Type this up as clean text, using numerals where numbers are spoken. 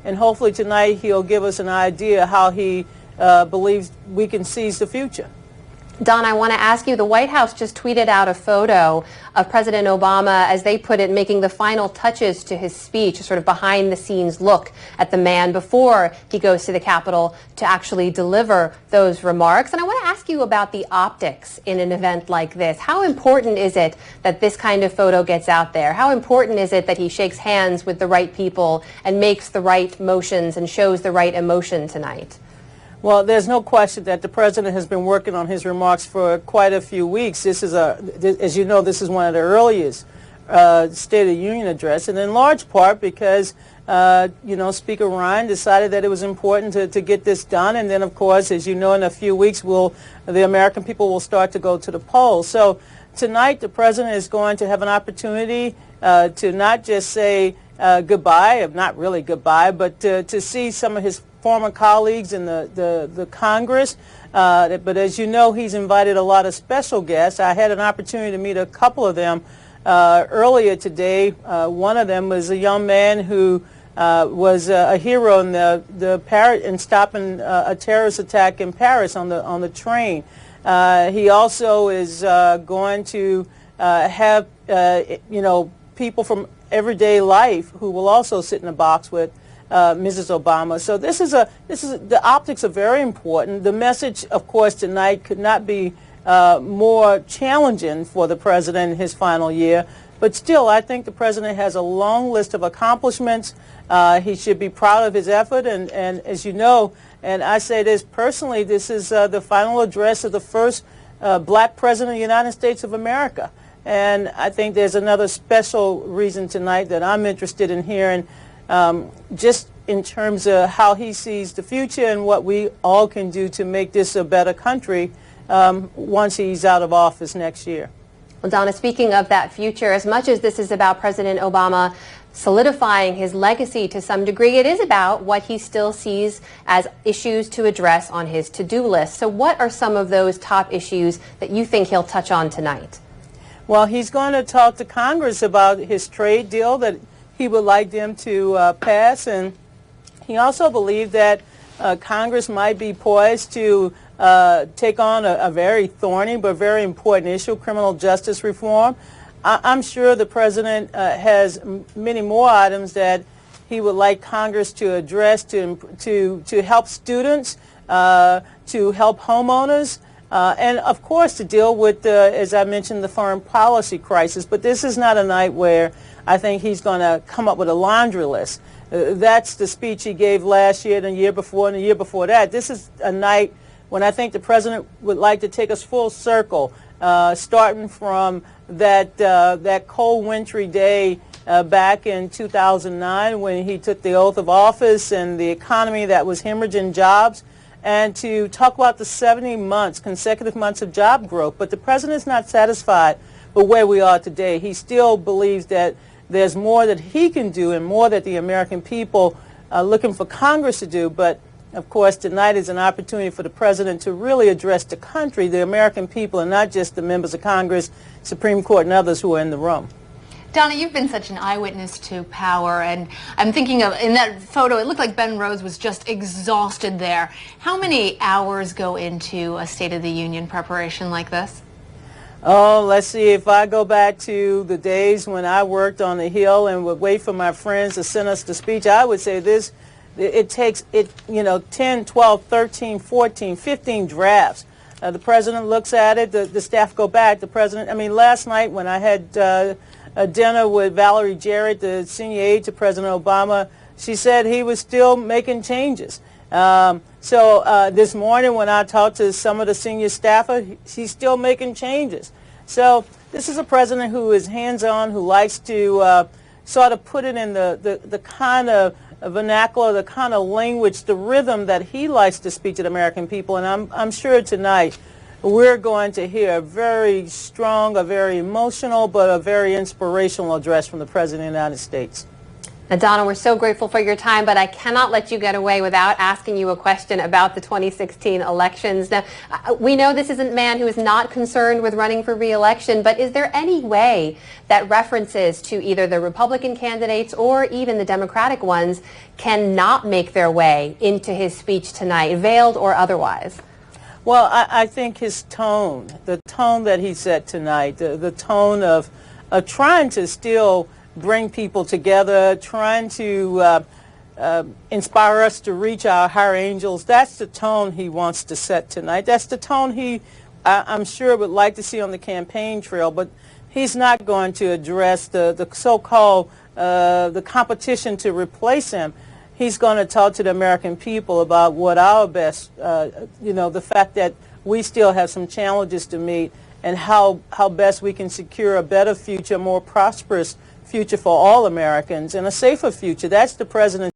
and hopefully tonight he'll give us an idea how he believes we can seize the future. Don, I want to ask you, the White House just tweeted out a photo of President Obama, as they put it, making the final touches to his speech, a sort of behind-the-scenes look at the man before he goes to the Capitol to actually deliver those remarks. And I want to ask you about the optics in an event like this. How important is it that this kind of photo gets out there? How important is it that he shakes hands with the right people and makes the right motions and shows the right emotion tonight? Well, there's no question that the president has been working on his remarks for quite a few weeks. This is as you know, this is one of the earliest State of the Union address, and in large part because you know, Speaker Ryan decided that it was important to get this done, and then of course, as you know, in a few weeks the American people will start to go to the polls. So tonight the president is going to have an opportunity to not just say goodbye, not really goodbye, but to see some of his former colleagues in the Congress. But as you know, he's invited a lot of special guests. I had an opportunity to meet a couple of them earlier today. One of them was a young man who was a hero in stopping a terrorist attack in Paris on the train. He also is going to have you know, people from everyday life who will also sit in a box with Mrs. Obama. So the optics are very important. The message, of course, tonight could not be more challenging for the president in his final year. But still, I think the president has a long list of accomplishments. He should be proud of his effort. And as you know, and I say this personally, this is the final address of the first black president of the United States of America. And I think there's another special reason tonight that I'm interested in hearing, just in terms of how he sees the future and what we all can do to make this a better country once he's out of office next year. Well, Donna, speaking of that future, as much as this is about President Obama solidifying his legacy to some degree, it is about what he still sees as issues to address on his to-do list. So what are some of those top issues that you think he'll touch on tonight? Well, he's going to talk to Congress about his trade deal that he would like them to pass, and he also believed that Congress might be poised to take on a very thorny but very important issue, criminal justice reform. I'm sure the president has many more items that he would like Congress to address to help students, to help homeowners, and of course to deal with, as I mentioned, the foreign policy crisis. But this is not a night where I think he's going to come up with a laundry list. That's the speech he gave last year, and the year before, and the year before that. This is a night when I think the president would like to take us full circle, starting from that cold wintry day back in 2009 when he took the oath of office and the economy that was hemorrhaging jobs, and to talk about the 70 months, consecutive months of job growth. But the president is not satisfied with where we are today. He still believes that there's more that he can do and more that the American people are looking for Congress to do. But of course, tonight is an opportunity for the president to really address the country, the American people, and not just the members of Congress, Supreme Court, and others who are in the room. Donna, you've been such an eyewitness to power, and I'm thinking of, in that photo, it looked like Ben Rhodes was just exhausted there. How many hours go into a State of the Union preparation like this? Oh, let's see, if I go back to the days when I worked on the Hill and would wait for my friends to send us the speech, I would say this, it takes, you know, 10, 12, 13, 14, 15 drafts. The president looks at it, the staff go back, the president, I mean, last night when I had a dinner with Valerie Jarrett, the senior aide to President Obama, she said he was still making changes. So this morning when I talked to some of the senior staffer, he's still making changes. So this is a president who is hands-on, who likes to sort of put it in the kind of vernacular, the kind of language, the rhythm that he likes to speak to the American people. And I'm sure tonight we're going to hear a very strong, a very emotional, but a very inspirational address from the President of the United States. Now, Donna, we're so grateful for your time, but I cannot let you get away without asking you a question about the 2016 elections. Now, we know this is a man who is not concerned with running for re-election, but is there any way that references to either the Republican candidates or even the Democratic ones cannot make their way into his speech tonight, veiled or otherwise? Well, I think his tone, the tone that he set tonight, the tone of trying to still bring people together, trying to inspire us to reach our higher angels. That's the tone he wants to set tonight. That's the tone I'm sure, would like to see on the campaign trail, but he's not going to address the so-called the competition to replace him. He's going to talk to the American people about what our best, the fact that we still have some challenges to meet and how best we can secure a better future, more prosperous future for all Americans and a safer future. That's the president.